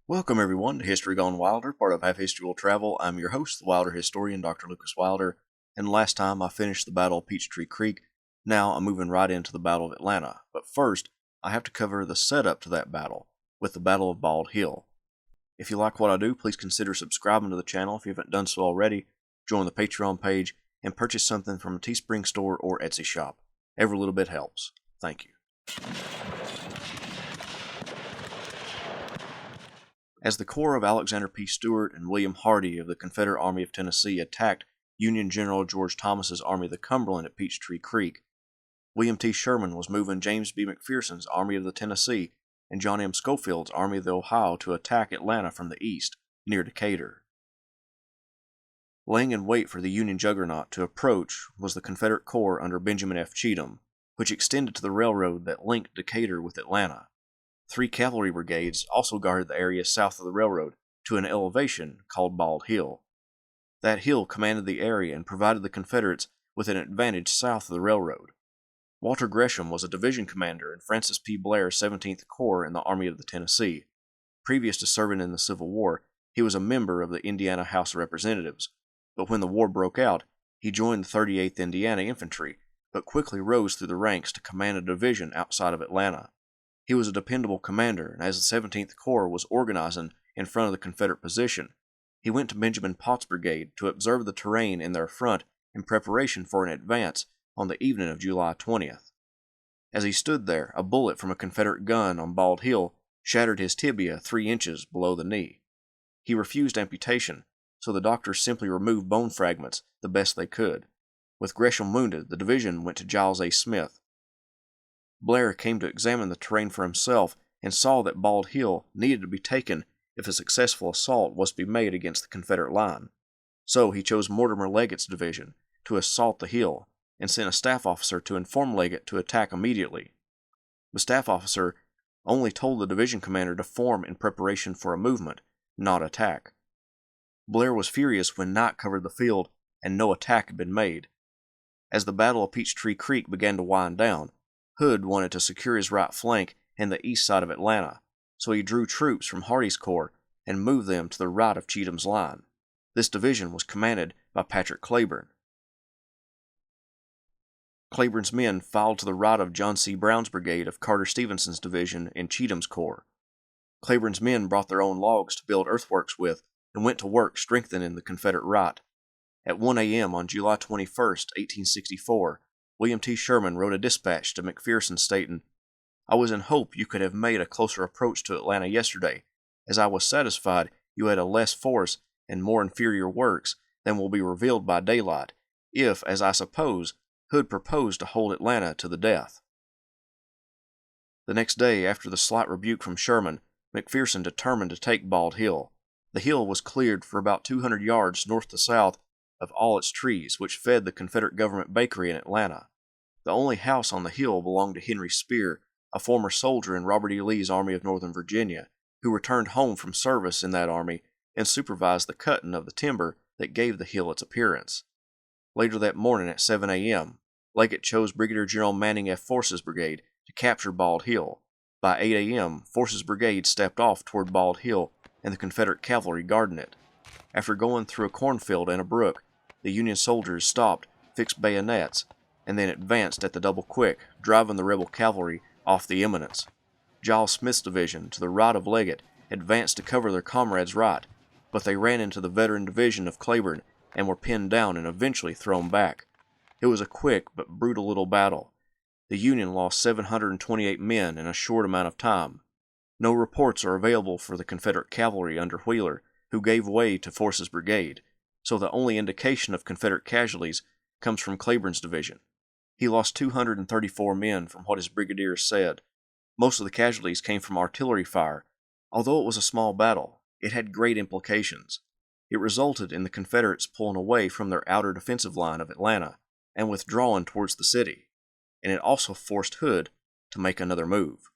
Welcome everyone to History Gone Wilder, part of Half History Will Travel. I'm your host, the Wilder historian, Dr. Lucas Wilder, and last time I finished the Battle of Peachtree Creek. Now I'm moving right into the Battle of Atlanta, but first I have to cover the setup to that battle, with the Battle of Bald Hill. If you like what I do, please consider subscribing to the channel if you haven't done so already, join the Patreon page, and purchase something from a Teespring store or Etsy shop. Every little bit helps. Thank you. As the corps of Alexander P. Stewart and William Hardee of the Confederate Army of Tennessee attacked Union General George Thomas's Army of the Cumberland at Peachtree Creek, William T. Sherman was moving James B. McPherson's Army of the Tennessee and John M. Schofield's Army of the Ohio to attack Atlanta from the east, near Decatur. Laying in wait for the Union juggernaut to approach was the Confederate Corps under Benjamin F. Cheatham, which extended to the railroad that linked Decatur with Atlanta. 3 cavalry brigades also guarded the area south of the railroad to an elevation called Bald Hill. That hill commanded the area and provided the Confederates with an advantage south of the railroad. Walter Gresham was a division commander in Francis P. Blair's 17th Corps in the Army of the Tennessee. Previous to serving in the Civil War, he was a member of the Indiana House of Representatives, but when the war broke out, he joined the 38th Indiana Infantry, but quickly rose through the ranks to command a division outside of Atlanta. He was a dependable commander, and as the 17th Corps was organizing in front of the Confederate position, he went to Benjamin Pott's brigade to observe the terrain in their front in preparation for an advance on the evening of July 20th. As he stood there, a bullet from a Confederate gun on Bald Hill shattered his tibia 3 inches below the knee. He refused amputation, so the doctors simply removed bone fragments the best they could. With Gresham wounded, the division went to Giles A. Smith. Blair came to examine the terrain for himself and saw that Bald Hill needed to be taken if a successful assault was to be made against the Confederate line. So he chose Mortimer Leggett's division to assault the hill and sent a staff officer to inform Leggett to attack immediately. The staff officer only told the division commander to form in preparation for a movement, not attack. Blair was furious when night covered the field and no attack had been made. As the Battle of Peachtree Creek began to wind down, Hood wanted to secure his right flank and the east side of Atlanta, so he drew troops from Hardee's corps and moved them to the right of Cheatham's line. This division was commanded by Patrick Cleburne. Cleburne's men filed to the right of John C. Brown's brigade of Carter Stevenson's division in Cheatham's corps. Cleburne's men brought their own logs to build earthworks with and went to work strengthening the Confederate right. At 1 a.m. on July 21, 1864, William T. Sherman wrote a dispatch to McPherson stating, "I was in hope you could have made a closer approach to Atlanta yesterday, as I was satisfied you had a less force and more inferior works than will be revealed by daylight, if, as I suppose, Hood proposed to hold Atlanta to the death." The next day, after the slight rebuke from Sherman, McPherson determined to take Bald Hill. The hill was cleared for about 200 yards north to south of all its trees, which fed the Confederate government bakery in Atlanta. The only house on the hill belonged to Henry Spear, a former soldier in Robert E. Lee's Army of Northern Virginia, who returned home from service in that army and supervised the cutting of the timber that gave the hill its appearance. Later that morning at 7 a.m., Leggett chose Brigadier General Manning F. Force's brigade to capture Bald Hill. By 8 a.m., Force's brigade stepped off toward Bald Hill and the Confederate cavalry guarding it. After going through a cornfield and a brook, the Union soldiers stopped, fixed bayonets, and then advanced at the double quick, driving the rebel cavalry off the eminence. Giles Smith's division, to the right of Leggett, advanced to cover their comrades' right, but they ran into the veteran division of Cleburne and were pinned down and eventually thrown back. It was a quick but brutal little battle. The Union lost 728 men in a short amount of time. No reports are available for the Confederate cavalry under Wheeler, who gave way to Force's brigade, so the only indication of Confederate casualties comes from Cleburne's division. He lost 234 men from what his brigadiers said. Most of the casualties came from artillery fire. Although it was a small battle, it had great implications. It resulted in the Confederates pulling away from their outer defensive line of Atlanta and withdrawing towards the city, and it also forced Hood to make another move.